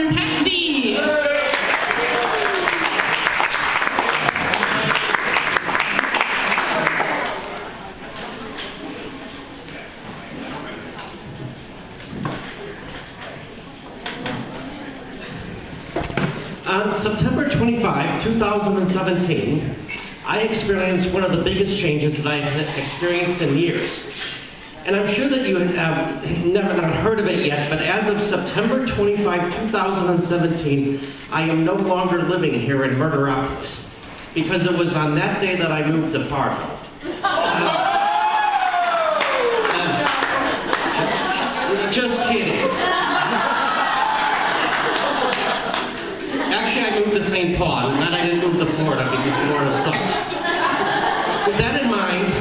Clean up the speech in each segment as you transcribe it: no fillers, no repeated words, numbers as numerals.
Reverend Pat D. On September 25, 2017, I experienced one of the biggest changes that I have experienced in years. And I'm sure that you have never not heard of it yet, but as of September 25, 2017, I am no longer living here in Murderopolis, because it was on that day that I moved to Fargo. Just kidding. Actually, I moved to St. Paul. I'm glad I didn't move to Florida because Florida sucks. With that in mind,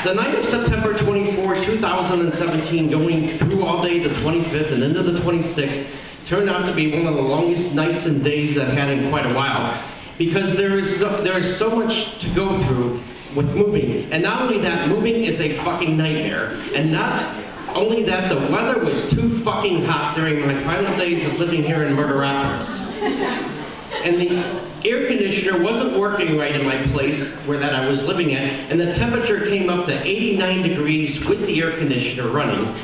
the night of September 24, 2017, going through all day the 25th and into the 26th, turned out to be one of the longest nights and days I've had in quite a while, because there is so much to go through with moving. And not only that, moving is a fucking nightmare. And not only that, the weather was too fucking hot during my final days of living here in Murderopolis. And the air conditioner wasn't working right in my place where that I was living at, and the temperature came up to 89 degrees with the air conditioner running.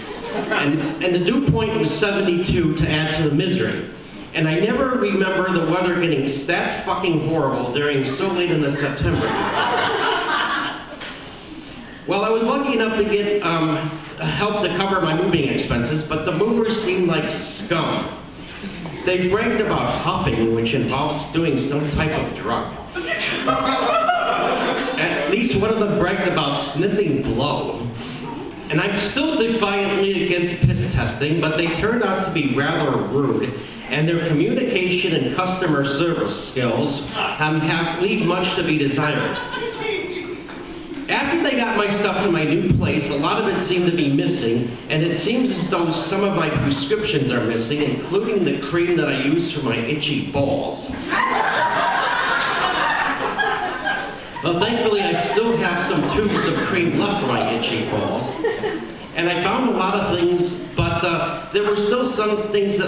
And the dew point was 72 to add to the misery. And I never remember the weather getting that fucking horrible during so late in the September. Well, I was lucky enough to get help to cover my moving expenses, but the movers seemed like scum. They bragged about huffing, which involves doing some type of drug. At least one of them bragged about sniffing blow. And I'm still defiantly against piss testing, but they turned out to be rather rude, and their communication and customer service skills leave much to be desired. After they got my stuff to my new place, a lot of it seemed to be missing, and it seems as though some of my prescriptions are missing, including the cream that I use for my itchy balls. Well, thankfully, I still have some tubes of cream left for my itchy balls. And I found a lot of things, but there are still some things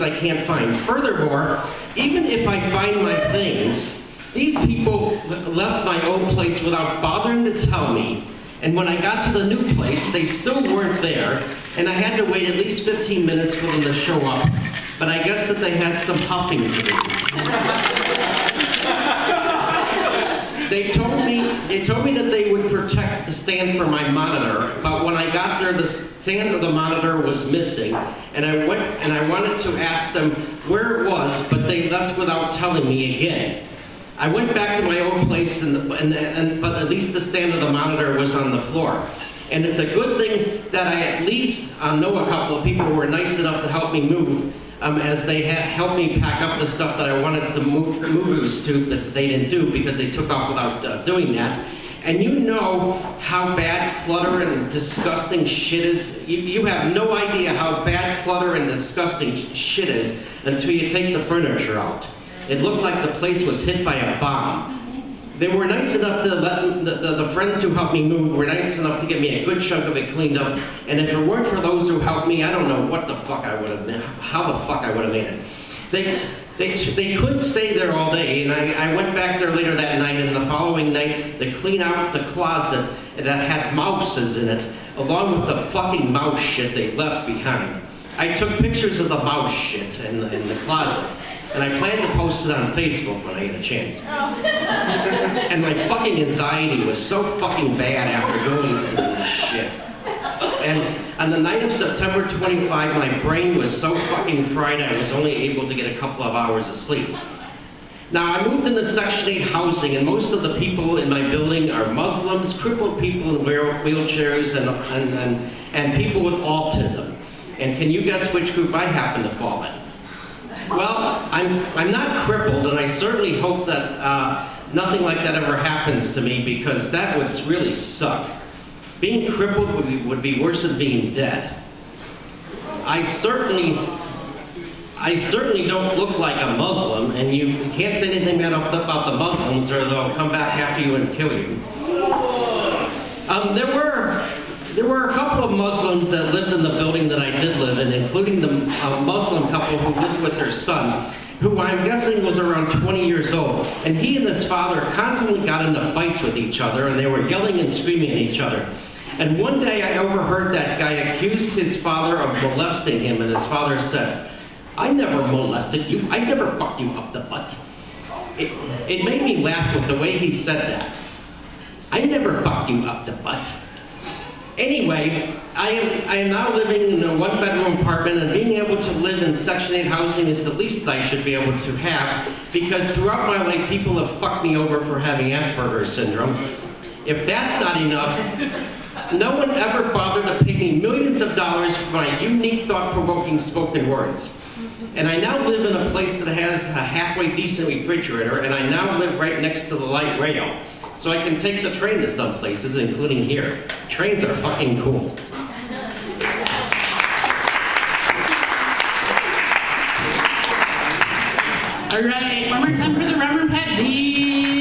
I can't find. Furthermore, even if I find my things, these people left my old place without bothering to tell me. And when I got to the new place, they still weren't there, and I had to wait at least 15 minutes for them to show up. But I guess that they had some huffing to do. They told me that they would protect the stand for my monitor, but when I got there, the stand of the monitor was missing, and I wanted to ask them where it was, but they left without telling me again. I went back to my old place, but at least the stand of the monitor was on the floor. And it's a good thing that I at least know a couple of people who were nice enough to help me move, as they helped me pack up the stuff that I wanted the movers to, that they didn't do because they took off without doing that. And you know how bad clutter and disgusting shit is. You have no idea how bad clutter and disgusting shit is until you take the furniture out. It looked like the place was hit by a bomb. They were nice enough to let the friends who helped me move were nice enough to get me a good chunk of it cleaned up. And if it weren't for those who helped me, I don't know what the fuck I would have been, how the fuck I would have made it. They couldn't stay there all day, and I went back there later that night, and the following night to clean out the closet that had mouses in it, along with the fucking mouse shit they left behind. I took pictures of the mouse shit in the closet, and I plan to post it on Facebook when I get a chance. And my fucking anxiety was so fucking bad after going through this shit. And on the night of September 25, my brain was so fucking fried I was only able to get a couple of hours of sleep. Now, I moved into Section 8 housing, and most of the people in my building are Muslims, crippled people in wheelchairs, and people with autism. And can you guess which group I happen to fall in? Well, I'm not crippled, and I certainly hope that nothing like that ever happens to me, because that would really suck. Being crippled would be worse than being dead. I certainly don't look like a Muslim, and you can't say anything bad about the Muslims, or they'll come back after you and kill you. There were a couple of Muslims that lived in the building that I did live in, including the Muslim couple who lived with their son, who I'm guessing was around 20 years old. And he and his father constantly got into fights with each other, and they were yelling and screaming at each other. And one day I overheard that guy accused his father of molesting him, and his father said, "I never molested you. I never fucked you up the butt." It made me laugh with the way he said that. I never fucked you up the butt. Anyway, I am now living in a one-bedroom apartment, and being able to live in Section 8 housing is the least I should be able to have, because throughout my life people have fucked me over for having Asperger's syndrome. If that's not enough, no one ever bothered to pay me millions of dollars for my unique, thought-provoking spoken words. And I now live in a place that has a halfway decent refrigerator, and I now live right next to the light rail. So I can take the train to some places, including here. Trains are fucking cool. All right, one more time for the Reverend Pat D.